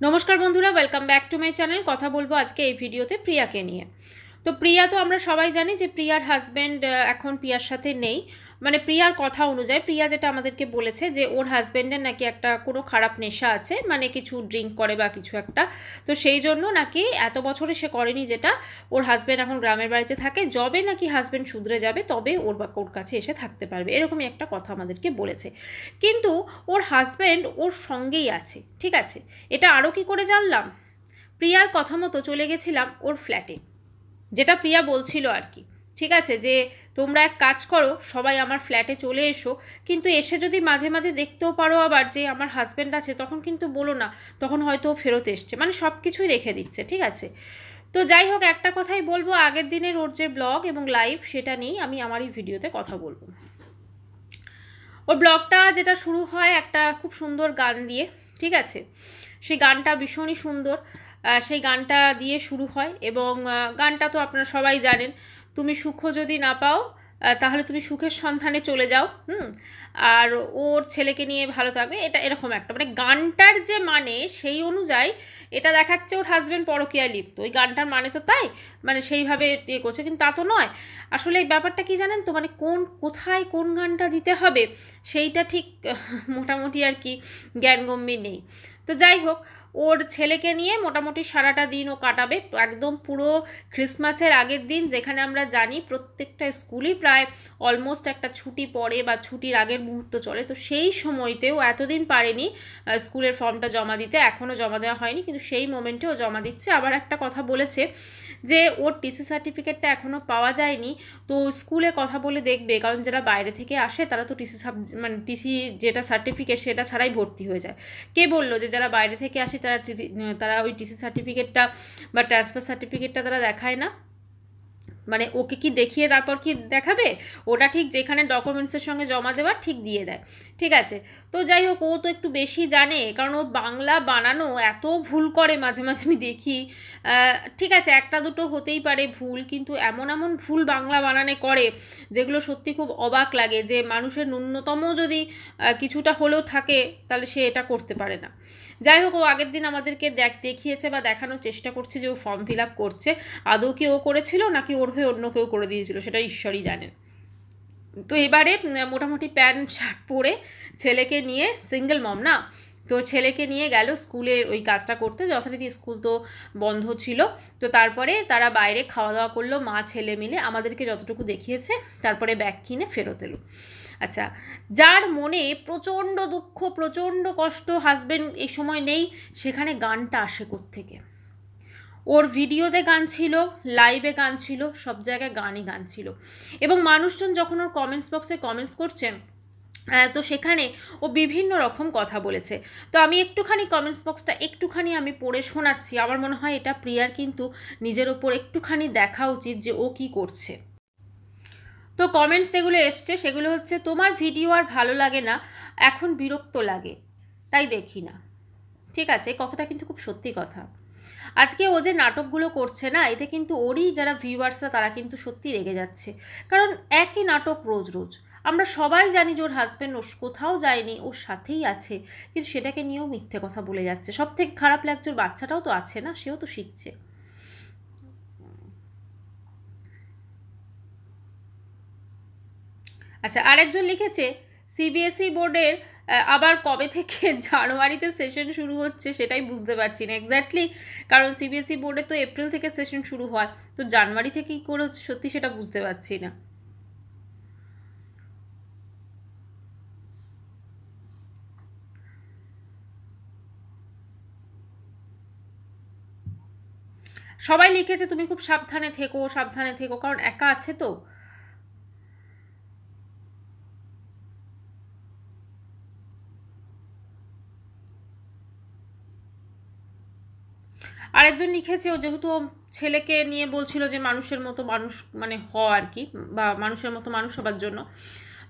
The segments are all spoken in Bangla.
নমস্কার বন্ধুরা, welcome back to my channel. কথা বলবো আজকে এই ভিডিওতে প্রিয়াকে নিয়ে। তো প্রিয়া তো আমরা সবাই জানি যে প্রিয়ার হাজব্যান্ড এখন প্রিয়ার সাথে নেই। মানে প্রিয়ার কথা অনুযায়ী প্রিয়া যেটা আমাদেরকে বলেছে যে ওর হাজব্যান্ডের নাকি একটা কোনো খারাপ নেশা আছে, মানে কিছু ড্রিঙ্ক করে বা কিছু একটা। তো সেই জন্য নাকি এত বছরে সে করেনি, যেটা ওর হাজব্যান্ড এখন গ্রামের বাড়িতে থাকে, যবে নাকি হাজব্যান্ড শুধরে যাবে তবে ওর কাছে এসে থাকতে পারবে, এরকমই একটা কথা আমাদেরকে বলেছে। কিন্তু ওর হাজব্যান্ড ওর সঙ্গেই আছে, ঠিক আছে। এটা আরও কি করে জানলাম, প্রিয়ার কথা মতো চলে গেছিলাম ওর ফ্ল্যাটে, যেটা প্রিয়া বলছিল আর কি। ঠিক আছে, যে তোমরা এক কাজ করো, সবাই আমার ফ্ল্যাটে চলে এসো, কিন্তু এসে যদি মাঝে মাঝে দেখতেও পারো আবার যে আমার হাজব্যান্ড আছে, তখন কিন্তু বলো না, তখন হয়তো ও ফেরত এসছে, মানে সব কিছুই রেখে দিচ্ছে, ঠিক আছে। তো যাই হোক, একটা কথাই বলবো, আগের দিনের ওর যে ব্লগ এবং লাইভ, সেটা নিয়েই আমি আমার এই ভিডিওতে কথা বলবো। ওর ব্লগটা যেটা শুরু হয় একটা খুব সুন্দর গান দিয়ে, ঠিক আছে। সেই গানটা ভীষণই সুন্দর, সেই গানটা দিয়ে শুরু হয় এবং গানটা তো আপনারা সবাই জানেন, তুমি সুখ যদি না পাও তাহলে তুমি সুখের সন্ধানে চলে যাও, আর ওর ছেলেকে নিয়ে ভালো থাকবে, এটা এরকম একটা, মানে গানটার যে মানে সেই অনুযায়ী এটা দেখাচ্ছে ওর হাজব্যান্ড পরকীয়ায় লিপ্ত। ওই গানটার মানে তো তাই, মানে সেইভাবে ইয়ে করছে, কিন্তু তা তো নয়। আসলে এই ব্যাপারটা কি জানেন তো, মানে কোথায় কোন গানটা দিতে হবে সেইটা ঠিক মোটামুটি আর কি জ্ঞানগম্যি নেই। তো যাই হোক, ওর ছেলেকে নিয়ে মোটামুটি সারাটা দিন ও কাটাবে, একদম পুরো ক্রিসমাসের আগের দিন, যেখানে আমরা জানি প্রত্যেকটা স্কুলই প্রায় অলমোস্ট একটা ছুটি পড়ে বা ছুটির আগের মুহূর্ত চলে। তো সেই সময়তেও এতদিন পারেনি স্কুলের ফর্মটা জমা দিতে, এখনও জমা দেওয়া হয়নি, কিন্তু সেই মোমেন্টেও জমা দিচ্ছে। আবার একটা কথা বলেছে যে ওর টিসি সার্টিফিকেটটা এখনও পাওয়া যায়নি, তো স্কুলে কথা বলে দেখবে, কারণ যারা বাইরে থেকে আসে তারা তো মানে টিসি যেটা সার্টিফিকেট সেটা ছাড়াই ভর্তি হয়ে যায়। কে বললো যে যারা বাইরে থেকে আসে তারা ওই টিসি সার্টিফিকেটটা বা ট্রান্সফার সার্টিফিকেটটা তারা দেখায় না? মানে ওকে কি দেখিয়ে তারপর কি দেখাবে? ওটা ঠিক যেখানে ডকুমেন্টসের সঙ্গে জমা দেওয়ার ঠিক দিয়ে দেয়, ঠিক আছে। তো যাই হোক, ও তো একটু বেশি জানে, কারণ ও বাংলা বানানো এত ভুল করে মাঝে মাঝে আমি দেখি। ঠিক আছে, একটা দুটো হতেই পারে ভুল, কিন্তু এমন এমন ভুল বাংলা বানানে করে যেগুলো সত্যি খুব অবাক লাগে, যে মানুষের ন্যূনতম যদি কিছুটা হলেও থাকে তাহলে সে এটা করতে পারে না। যাই হোক, ও আগের দিন আমাদেরকে দেখিয়েছে বা দেখানোর চেষ্টা করছে যে ও ফর্ম ফিল আপ করছে। আদৌ কি ও করেছিল নাকি ওর হয়ে অন্য কেউ করে দিয়েছিল, সেটা ঈশ্বরই জানেন। তো এবারে মোটামুটি প্যান্ট শার্ট পরে ছেলেকে নিয়ে, সিঙ্গেল মম না, তো ছেলেকে নিয়ে গেল স্কুলে ওই কাজটা করতে। যথারীতি স্কুল তো বন্ধ ছিল, তো তারপরে তারা বাইরে খাওয়া দাওয়া করলো মা ছেলে মিলে, আমাদেরকে যতটুকু দেখিয়েছে, তারপরে ব্যাগ কিনে ফেরত এলো। আচ্ছা, যার মনে প্রচণ্ড দুঃখ, প্রচণ্ড কষ্ট, হাজব্যান্ড এই সময় নেই, সেখানে গানটা আসে কোত্থেকে? ওর ভিডিওতে গান ছিল, লাইভে গান ছিল, সব জায়গায় গান ছিল। এবং মানুষজন যখন ওর কমেন্টস বক্সে কমেন্টস করছে, তো সেখানে ও বিভিন্ন রকম কথা বলেছে। তো আমি একটুখানি কমেন্টস বক্সটা একটুখানি আমি পড়ে শোনাচ্ছি। আমার মনে হয় এটা প্রিয়ার কিন্তু নিজের ওপর একটুখানি দেখা উচিত যে ও কি করছে। তো কমেন্টস যেগুলো এসছে সেগুলো হচ্ছে, তোমার ভিডিও আর ভালো লাগে না, এখন বিরক্ত লাগে, তাই দেখি না। ঠিক আছে, কথাটা কিন্তু খুব সত্যি কথা। আজকে ও যে নাটকগুলো করছে না, এতে কিন্তু ওরই যারা ভিউয়ার্সরা তারা কিন্তু সত্যি রেগে যাচ্ছে, কারণ একই নাটক রোজ রোজ। আমরা সবাই জানি যে ওর হাজব্যান্ড ওর কোথাও যায়নি, ওর সাথেই আছে, কিন্তু সেটাকে নিয়েও মিথ্যে কথা বলে যাচ্ছে। সব থেকে খারাপ লাগছে ওর বাচ্চাটাও তো আছে না, সেও তো শিখছে। আচ্ছা, আরেকজন লিখেছে সিবিএসই বোর্ডের আবার কবে থেকে জানুয়ারিতে সেশন শুরু হচ্ছে সেটাই বুঝতে পারছি না এক্স্যাক্টলি, কারণ সিবিএসই বোর্ডে তো এপ্রিল থেকে সেশন শুরু হয়, তো জানুয়ারি থেকে কী করে হচ্ছে সত্যি সেটা বুঝতে পারছি না। সবাই লিখেছে তুমি খুব সাবধানে থেকো, সাবধানে থেকো, কারণ একা আছে তো। আরেকজন লিখেছে, ও যেহেতু ছেলেকে নিয়ে বলছিল যে মানুষের মতো মানুষ মানে আর কি, বা মানুষের মতো মানুষ হবার জন্য,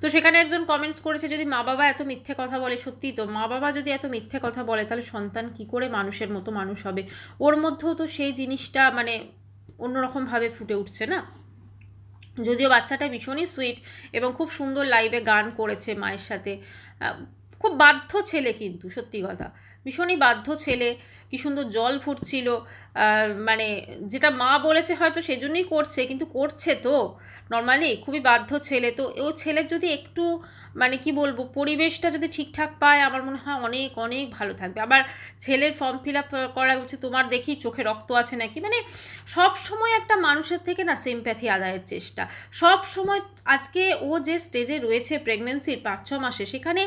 তো সেখানে একজন কমেন্টস করেছে, যদি মা বাবা এত মিথ্যে কথা বলে, সত্যি তো মা বাবা যদি এত মিথ্যে কথা বলে তাহলে সন্তান কি করে মানুষের মতো মানুষ হবে? ওর মধ্যেও তো সেই জিনিসটা মানে অন্যরকমভাবে ফুটে উঠছে না। যদিও বাচ্চাটা ভীষণই সুইট এবং খুব সুন্দর লাইভে গান করেছে মায়ের সাথে। খুব বাধ্য ছেলে, কিন্তু সত্যি কথা ভীষণই বাধ্য ছেলে। কি সুন্দর জল ফুটছিল, মানে যেটা মা বলেছে হয়তো সেজন্যই করছে, কিন্তু করছে তো নর্মালি, খুবই বাধ্য ছেলে তো। ও ছেলের যদি একটু মানে কি বলবো পরিবেশটা যদি ঠিকঠাক পায় আমার মনে হয় অনেক অনেক ভালো থাকবে। আবার ছেলের ফর্ম ফিল আপ করা হচ্ছে, তোমার দেখি চোখে রক্ত আছে নাকি, মানে সব সময় একটা মানুষের থেকে না সিম্প্যাথি আদায়ের চেষ্টা সব সময়। আজকে ও যে স্টেজে রয়েছে প্রেগনেন্সির 5-6 মাসে, সেখানে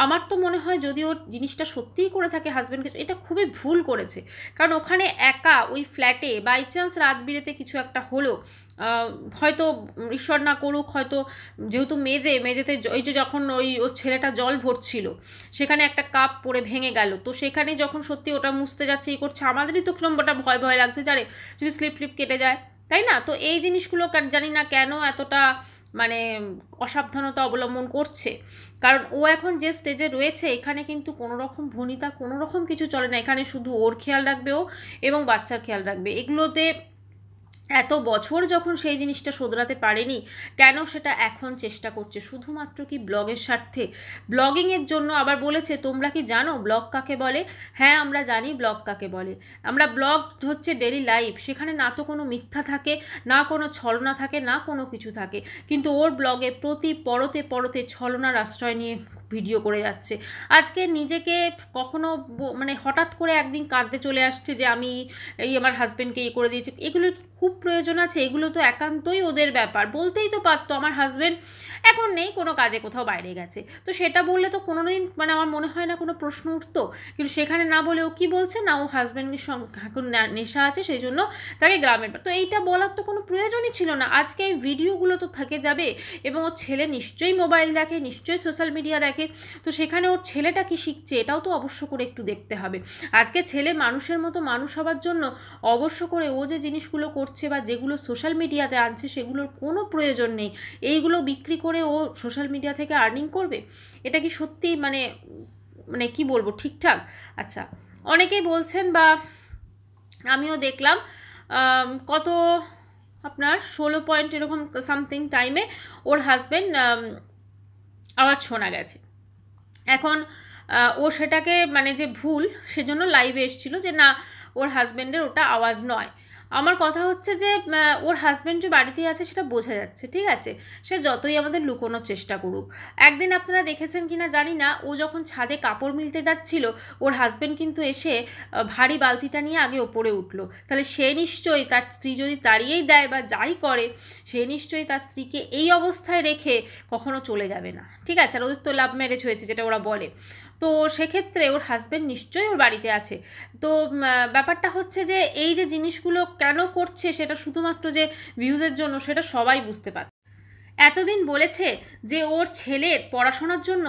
আমার তো মনে হয় যদি ওর জিনিসটা সত্যিই করে থাকে হাজব্যান্ডকে, এটা খুবই ভুল করেছে। কারণ ওখানে একা ওই ফ্ল্যাটে বাই চান্স রাত বিরেতে কিছু একটা হলো, হয়তো ঈশ্বর না করুক, হয়তো যেহেতু মেঝেতে এই যে যখন ওর ছেলেটা জল ভরছিল সেখানে একটা কাপ পড়ে ভেঙে গেল, তো সেখানে যখন সত্যি ওটা মুছতে যাচ্ছে এই করছে, আমাদেরই তো কিরমটা ভয় ভয় লাগছে যারে যদি স্লিপ কেটে যায়, তাই না? তো এই জিনিসগুলো জানি না কেন এতটা মানে অসাবধানতা অবলম্বন করছে। কারণ ও এখন যে স্টেজে রয়েছে এখানে কিন্তু কোনো রকম ভনিতা কোনো রকম কিছু চলে না, এখানে শুধু ওর খেয়াল রাখবে ও এবং বাচ্চার খেয়াল রাখবে। এগুলোতে এত বছর যখন সেই জিনিসটা শোধরাতে পারেনি, কেন সেটা এখন চেষ্টা করছে? শুধুমাত্র কি ব্লগের স্বার্থে, ব্লগিংয়ের জন্য? আবার বলেছে তোমরা কি জানো ব্লগ কাকে বলে? হ্যাঁ আমরা জানি ব্লগ কাকে বলে। আমরা ব্লগ হচ্ছে ডেলি লাইফ, সেখানে না তো কোনো মিথ্যা থাকে, না কোনো ছলনা থাকে, না কোনো কিছু থাকে, কিন্তু ওর ব্লগে প্রতি পরতে পরতে ছলনার আশ্রয় নিয়ে ভিডিও করে যাচ্ছে। আজকে নিজেকে কখনো মানে হঠাৎ করে একদিন কাঁদতে চলে আসছে যে আমি এই আমার হাজব্যান্ডকে এই করে দিয়েছি, এগুলোর খুব প্রয়োজন আছে? এগুলো তো একান্তই ওদের ব্যাপার, বলতেই তো পারতো আমার হাজব্যান্ড এখন নেই, কোনো কাজে কোথাও বাইরে গেছে, তো সেটা বললে তো কোনোদিন মানে আমার মনে হয় না কোনো প্রশ্ন উঠতো। কিন্তু সেখানে না বলে ও কী বলছে না ও হাজব্যান্ডের সঙ্গে এখন নেশা আছে সেই জন্য তাকে গ্রামের, তো এইটা বলার তো কোনো প্রয়োজনই ছিল না। আজকে এই ভিডিওগুলো তো থেকে যাবে এবং ওর ছেলে নিশ্চয়ই মোবাইল দেখে, নিশ্চয়ই সোশ্যাল মিডিয়া দেখে, তো সেখানে ওর ছেলেটা কি শিখছে এটাও তো অবশ্য করে একটু দেখতে হবে। আজকে ছেলে মানুষের মতো মানুষ হওয়ার জন্য অবশ্য করে ও যে জিনিসগুলো করছে বা যেগুলো সোশ্যাল মিডিয়াতে আনছে সেগুলোর কোনো প্রয়োজন নেই। এইগুলো বিক্রি করে ও সোশ্যাল মিডিয়া থেকে আর্নিং করবে, এটা কি সত্যি মানে মানে কি বলবো ঠিকঠাক? আচ্ছা, অনেকেই বলছেন বা আমিও দেখলাম কত আপনার 16 পয়েন্ট এরকম সামথিং টাইমে ওর হাজব্যান্ড আবার শোনা গেছে। এখন ও সেটাকে মানে যে ভুল সেজন্য লাইভে এসেছিলো যে না ওর হাজব্যান্ডের ওটা আওয়াজ নয়। আমার কথা হচ্ছে যে ওর হাজব্যান্ড যে বাড়িতে আছে সেটা বোঝা যাচ্ছে, ঠিক আছে, সে যতই আমাদের লুকোনোর চেষ্টা করুক। একদিন আপনারা দেখেছেন কিনা জানি না, ও যখন ছাদে কাপড় মিলতে যাচ্ছিল ওর হাজব্যান্ড কিন্তু এসে ভারী বালতিটা নিয়ে আগে ওপরে উঠলো, তাহলে সে নিশ্চয়ই তার স্ত্রী যদি তাড়িয়েই দেয় বা যাই করে সে নিশ্চয়ই তার স্ত্রীকে এই অবস্থায় রেখে কখনো চলে যাবে না, ঠিক আছে? আর ওদের তো লাভ ম্যারেজ হয়েছে যেটা ওরা বলে, তো সেক্ষেত্রে ওর হাজব্যান্ড নিশ্চয়ই ওর বাড়িতে আছে। তো ব্যাপারটা হচ্ছে যে এই যে জিনিসগুলো কেন করছে সেটা শুধুমাত্র যে ভিউজের জন্য সেটা সবাই বুঝতে পারে। এতদিন বলেছে যে ওর ছেলের পড়াশোনার জন্য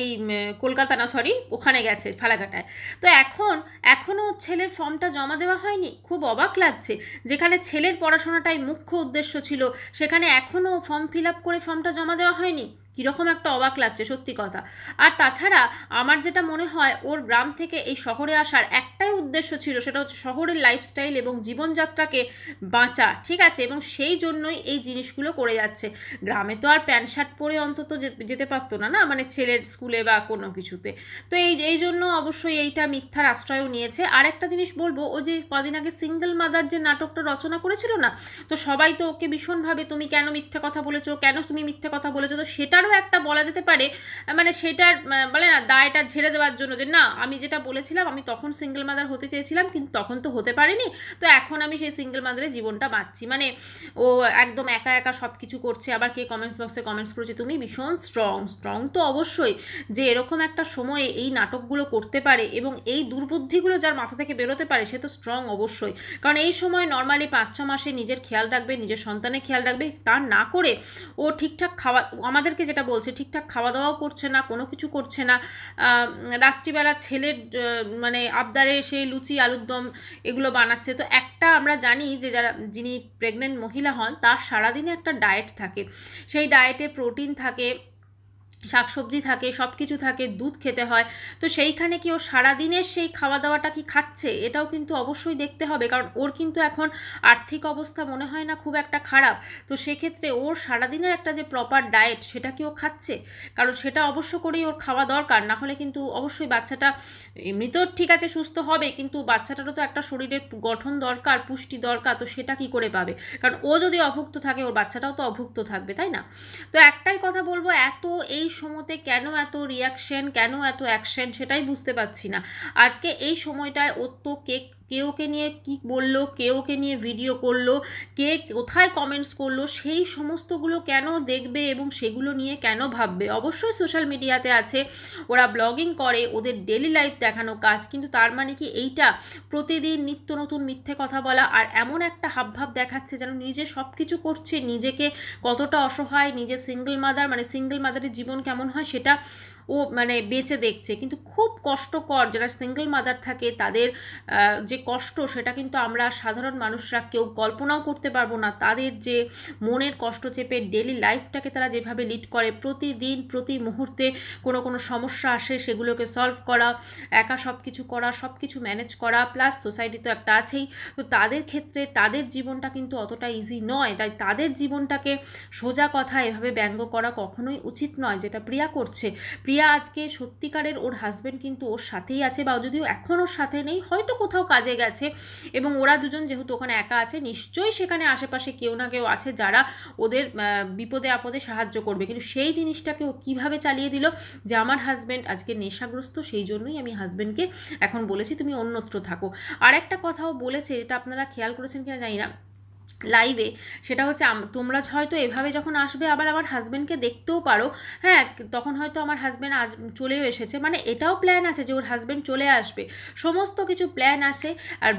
এই কলকাতা না সরি ওখানে গেছে ফালাকাটায়, তো এখনও ওর ছেলের ফর্মটা জমা দেওয়া হয়নি। খুব অবাক লাগছে, যেখানে ছেলের পড়াশোনাটাই মুখ্য উদ্দেশ্য ছিল সেখানে এখনও ফর্ম ফিল আপ করে ফর্মটা জমা দেওয়া হয়নি। কীরকম একটা অবাক লাগছে সত্যি কথা। আর তাছাড়া আমার যেটা মনে হয় ওর গ্রাম থেকে এই শহরে আসার একটাই উদ্দেশ্য ছিল, সেটা হচ্ছে শহরের লাইফস্টাইল এবং জীবনযাত্রাকে বাঁচা, ঠিক আছে, এবং সেই জন্যই এই জিনিসগুলো করে যাচ্ছে। গ্রামে তো আর প্যান্ট শার্ট পরে অন্তত যেতে পারতো না, না মানে ছেলের স্কুলে বা কোনো কিছুতে, তো এই জন্য অবশ্যই এইটা মিথ্যার আশ্রয়ও নিয়েছে। আর একটা জিনিস বলবো, ও যে কদিন আগে সিঙ্গেল মাদার যে নাটকটা রচনা করেছিল না, তো সবাই তো ওকে ভীষণভাবে তুমি কেন মিথ্যে কথা বলেছো, কেন তুমি মিথ্যে কথা বলেছো, তো সেটারও একটা বলা যেতে পারে মানে সেটার বলে না দায়টা ঝেড়ে দেওয়ার জন্য যে না আমি যেটা বলেছিলাম আমি তখন সিঙ্গেল মাদার হতে চেয়েছিলাম কিন্তু তখন তো হতে পারিনি, তো এখন আমি সেই সিঙ্গেল মাদারের জীবনটা বাঁচছি। মানে ও একদম একা একা সব কিছু করছে। আবার কে কমেন্টস বক্সে কমেন্টস করেছে তুমি ভীষণ স্ট্রং তো অবশ্যই, যে এরকম একটা সময়ে এই নাটকগুলো করতে পারে এবং এই দুর্বুদ্ধিগুলো যার মাথা থেকে বেরোতে পারে সে তো স্ট্রং অবশ্যই। কারণ এই সময় নর্মালি 5-6 মাসে নিজের খেয়াল রাখবে, নিজের সন্তানের খেয়াল রাখবে, তা না করে ও ঠিকঠাক খাওয়া, আমাদেরকে যেটা বলছে ঠিকঠাক খাওয়া দাওয়াও করছে না, কোনো কিছু করছে না। রাত্রিবেলা ছেলের মানে আবদারে সেই লুচি আলুর দম এগুলো বানাচ্ছে। তো একটা আমরা জানি যে যিনি প্রেগনেন্ট মহিলা হন তার সারাদিনে একটা ডায়েট থাকে, সেই ডায়েটে প্রোটিন থাকে, শাকসবজি থাকে, সব কিছু থাকে, দুধ খেতে হয়। তো সেইখানে কি ও সারাদিনের সেই খাওয়া দাওয়াটা কি খাচ্ছে, এটাও কিন্তু অবশ্যই দেখতে হবে, কারণ ওর কিন্তু এখন আর্থিক অবস্থা মনে হয় না খুব একটা খারাপ। তো সেক্ষেত্রে ওর সারাদিনের একটা যে প্রপার ডায়েট, সেটা কি ও খাচ্ছে? কারণ সেটা অবশ্য করেই ওর খাওয়া দরকার, না হলে কিন্তু অবশ্যই বাচ্চাটা এমনিতেও ঠিক আছে সুস্থ হবে, কিন্তু বাচ্চাটারও তো একটা শরীরের গঠন দরকার, পুষ্টি দরকার, তো সেটা কি করে পাবে? কারণ ও যদি অভুক্ত থাকে, ওর বাচ্চাটাও তো অভুক্ত থাকবে, তাই না? তো একটাই কথা বলবো, এত এই সময়তে কেন এত রিয়াকশন, কেন এত অ্যাকশন, সেটাই বুঝতে পারছি না। আজকে এই সময়টায় ওর তো কে ওকে নিয়ে কি বললো, কে ওকে নিয়ে ভিডিও করলো, কে কোথায় কমেন্টস করলো, সেই সমস্তগুলো কেন দেখবে এবং সেগুলো নিয়ে কেন ভাববে? অবশ্যই সোশ্যাল মিডিয়াতে আছে, ওরা ব্লগিং করে, ওদের ডেলি লাইফ দেখানো কাজ, কিন্তু তার মানে কি এইটা প্রতিদিন নিত্য নতুন মিথ্যে কথা বলা আর এমন একটা হাবভাব দেখাচ্ছে যেন নিজে সব কিছু করছে, নিজেকে কতটা অসহায়, নিজে সিঙ্গেল মাদার, মানে সিঙ্গেল মাদারের জীবন কেমন হয় সেটা ও মানে বেঁচে দেখছে। কিন্তু খুব কষ্টকর, যারা সিঙ্গেল মাদার থাকে তাদের যে কষ্ট, সেটা কিন্তু আমরা সাধারণ মানুষরা কেউ কল্পনাও করতে পারবো না। তাদের যে মনের কষ্ট চেপে ডেলি লাইফটাকে তারা যেভাবে লিড করে, প্রতিদিন প্রতি মুহূর্তে কোনো সমস্যা আসে, সেগুলোকে সলভ করা, একা সব কিছু করা, সব কিছু ম্যানেজ করা, প্লাস সোসাইটি তো একটা আছেই। তো তাদের ক্ষেত্রে তাদের জীবনটা কিন্তু অতটা ইজি নয়, তাই তাদের জীবনটাকে সোজা কথা এভাবে ব্যঙ্গ করা কখনোই উচিত নয়, যেটা প্রিয়া করছে। প্রিয়া আজকে সত্যিকারের, ওর হাজব্যান্ড কিন্তু ওর সাথেই আছে, বা যদিও এখন ওর সাথে নেই, হয়তো কোথাও কাজে গেছে, এবং ওরা দুজন যেহেতু ওখানে একা আছে, নিশ্চয়ই সেখানে আশেপাশে কেউ না কেউ আছে যারা ওদের বিপদে আপদে সাহায্য করবে। কিন্তু সেই জিনিসটাকে ও কীভাবে চালিয়ে দিল যে আমার হাজব্যান্ড আজকে নেশাগ্রস্ত, সেই জন্যই আমি হাজব্যান্ডকে এখন বলেছি তুমি অন্যত্র থাকো। আর একটা কথাও বলেছে, যেটা আপনারা খেয়াল করেছেন কিনা জানি না লাইভে, সেটা হচ্ছে তোমরা হয়তো এভাবে যখন আসবে আবার আমার হাজব্যান্ডকে দেখতেও পারো, হ্যাঁ তখন হয়তো আমার হাজব্যান্ড আজ চলেও এসেছে, মানে এটাও প্ল্যান আছে যে ওর হাজব্যান্ড চলে আসবে, সমস্ত কিছু প্ল্যান আসে। আর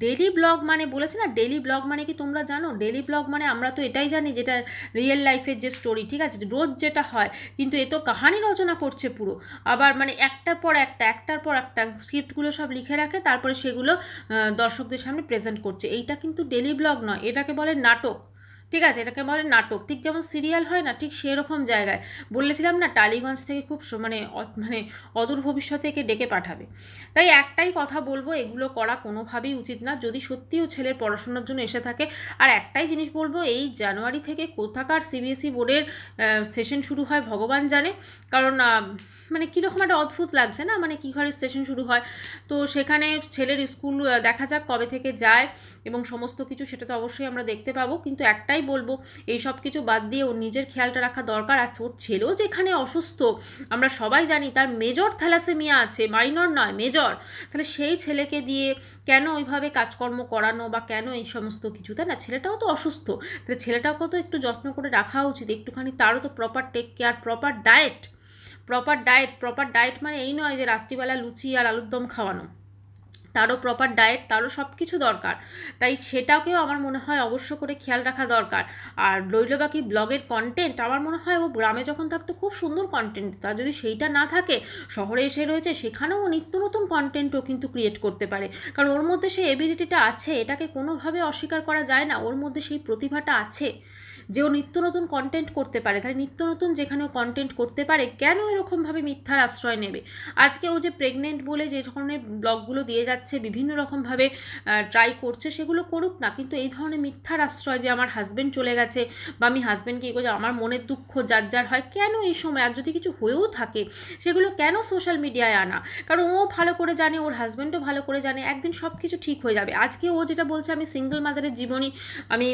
ডেলি ব্লগ মানে বলেছে না, ডেলি ব্লগ মানে কি তোমরা জানো? ডেলি ব্লগ মানে আমরা তো এটাই জানি যেটা রিয়েল লাইফের যে স্টোরি, ঠিক আছে, রোজ যেটা হয়, কিন্তু এ তো কাহানি রচনা করছে পুরো। আবার মানে একটার পর একটা স্ক্রিপ্টগুলো সব লিখে রাখে, তারপরে সেগুলো দর্শকদের সামনে প্রেজেন্ট করছে। এইটা কিন্তু ডেলি ব্লগ নয়, এটাকে বলে নাটক, ঠিক আছে, এটাকে বলে নাটক। ঠিক যেমন সিরিয়াল হয় না, ঠিক সেরকম জায়গায় বলেছিলাম না, টালিগঞ্জ থেকে খুব মানে অদূর ভবিষ্যতে একে ডেকে পাঠাবে। তাই একটাই কথা বলবো, এগুলো করা কোনোভাবেই উচিত না, যদি সত্যিও ছেলের পড়াশোনার জন্য এসে থাকে। আর একটাই জিনিস বলবো, এই জানুয়ারি থেকে কোথাকার সিবিএসই বোর্ডের সেশন শুরু হয় ভগবান জানে, কারণ মানে কীরকম একটা অদ্ভুত লাগছে না, মানে কী ঘরে সেশন শুরু হয়। তো সেখানে ছেলের স্কুল দেখা যাক কবে থেকে যায় এবং সমস্ত কিছু, সেটা তো অবশ্যই আমরা দেখতে পাবো। কিন্তু একটাই বলবো, এই সব কিছু বাদ দিয়ে ওর নিজের খেয়ালটা রাখা দরকার। আর ওর ছেলেও যেখানে অসুস্থ, আমরা সবাই জানি তার মেজর থ্যালাসেমিয়া আছে, মাইনর নয় মেজর, তাহলে সেই ছেলেকে দিয়ে কেন ওইভাবে কাজকর্ম করানো বা কেন এই সমস্ত কিছু, তাই না? ছেলেটাও তো অসুস্থ, তাহলে ছেলেটাকেও তো একটু যত্ন করে রাখা উচিত একটুখানি, তারও তো proper take care, proper diet মানে এই নয় যে রাত্রিবেলা লুচি আর আলুর দম খাওয়ানো, তারও প্রপার ডায়েট, তারও সব কিছু দরকার। তাই সেটাকেও আমার মনে হয় অবশ্য করে খেয়াল রাখা দরকার। আর রইল বাকি ব্লগের কন্টেন্ট, আমার মনে হয় ও গ্রামে যখন থাকতো খুব সুন্দর কন্টেন্ট, তার যদি সেইটা না থাকে, শহরে এসে রয়েছে, সেখানেও নিত্য নতুন কন্টেন্টও কিন্তু ক্রিয়েট করতে পারে, কারণ ওর মধ্যে সেই এবিলিটিটা আছে, এটাকে কোনোভাবে অস্বীকার করা যায় না, ওর মধ্যে সেই প্রতিভাটা আছে যে ও নিত্য নতুন কন্টেন্ট করতে পারে। তাই নিত্য নতুন যেখানে ও কন্টেন্ট করতে পারে, কেন এরকমভাবে মিথ্যার আশ্রয় নেবে? আজকে ও যে প্রেগনেন্ট বলে যে ধরনের ব্লগগুলো দিয়ে যাচ্ছে, বিভিন্ন রকমভাবে ট্রাই করছে, সেগুলো করুক না, কিন্তু এই ধরনের মিথ্যার আশ্রয়, যে আমার হাজব্যান্ড চলে গেছে বা আমি হাজব্যান্ডকে এগো, আমার মনের দুঃখ যার হয়, কেন এই সময়, আর যদি কিছু হয়েও থাকে সেগুলো কেন সোশ্যাল মিডিয়ায় আনা? কারণ ও ভালো করে জানে, ওর হাজব্যান্ডও ভালো করে জানে, একদিন সব কিছু ঠিক হয়ে যাবে। আজকে ও যেটা বলছে আমি সিঙ্গেল মাদারের জীবনই আমি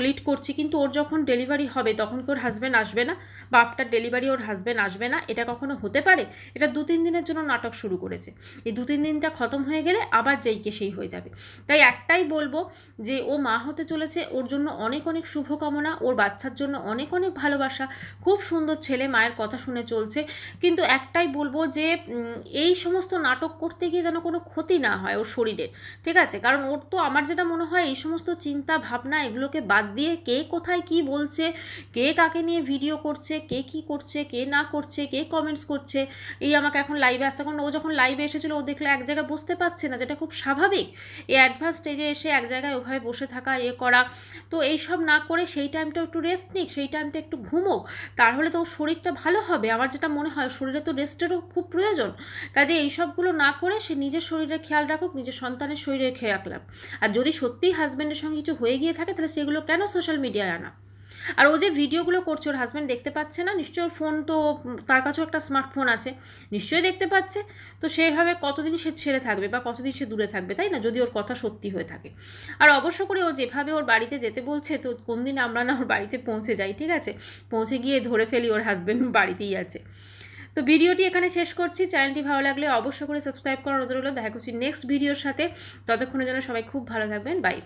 লিড করছি, কিন্তু ওর যখন ডেলিভারি হবে তখন কি ওর হাজব্যান্ড আসবে না? বা আফটার ডেলিভারি ওর হাজব্যান্ড আসবে না? এটা কখনো হতে পারে? এটা 2-3 দিনের জন্য নাটক শুরু করেছে, এই 2-3 দিনটা খতম হয়ে গেলে আবার যেইকে সেই হয়ে যাবে। তাই একটাই বলবো যে ও মা হতে চলেছে, ওর জন্য অনেক অনেক শুভকামনা, ওর বাচ্চার জন্য অনেক অনেক ভালোবাসা, খুব সুন্দর ছেলে, মায়ের কথা শুনে চলছে। কিন্তু একটাই বলবো যে এই সমস্ত নাটক করতে গিয়ে যেন কোনো ক্ষতি না হয় ওর শরীরের, ঠিক আছে? কারণ ওর তো, আমার যেটা মনে হয়, এই সমস্ত চিন্তা ভাবনা এগুলোকে বাদ দিয়ে কে কোথায় কি বলছে, কে কাকে নিয়ে ভিডিও করছে, কে কি করছে, কে না করছে, কে কমেন্টস করছে, এই আমাকে এখন লাইভে আসতে, কারণ ও যখন লাইভে এসেছিলো ও দেখলে এক জায়গায় বসতে পারছে পাচ্ছে না, যেটা খুব স্বাভাবিক। এই অ্যাডভান্স স্টেজে এসে এক জায়গায় ওভাবে বসে থাকা, করা, তো এইসব না করে সেই টাইমটা একটু রেস্ট নিক, সেই টাইমটা একটু ঘুমোক, তাহলে তো ওর শরীরটা ভালো হবে। আমার যেটা মনে হয় শরীরে তো রেস্টেরও খুব প্রয়োজন। কাজে এইসবগুলো না করে সে নিজের শরীরের খেয়াল রাখুক, নিজের সন্তানের শরীরের খেয়াল রাখলাম। আর যদি সত্যিই হাজব্যান্ডের সঙ্গে কিছু হয়ে গিয়ে থাকে তাহলে সেগুলো কেন সোশ্যাল মিডিয়ায় আনা? আর ও যে ভিডিওগুলো করছে ওর হাজব্যান্ড দেখতে পাচ্ছে না? নিশ্চয়ই ওর ফোন তো, তার কাছেও একটা স্মার্টফোন আছে, নিশ্চয়ই দেখতে পাচ্ছে। তো সেইভাবে কতদিন সে ছেড়ে থাকবে বা কতদিন সে দূরে থাকবে, তাই না, যদি ওর কথা সত্যি হয়ে থাকে। আর অবশ্য করে ও যেভাবে ওর বাড়িতে যেতে বলছে, তো কোন দিন আমরা না ওর বাড়িতে পৌঁছে যাই, ঠিক আছে, পৌঁছে গিয়ে ধরে ফেলি ওর হাজব্যান্ড বাড়িতেই আছে। তো ভিডিওটি এখানে শেষ করছি। চ্যানেলটি ভালো লাগলে অবশ্যই করে সাবস্ক্রাইব করার অনুরোধ রইল। দেখা করছি নেক্সট ভিডিওর সাথে। ততক্ষণের জন্য সবাই খুব ভালো থাকবেন। বাই।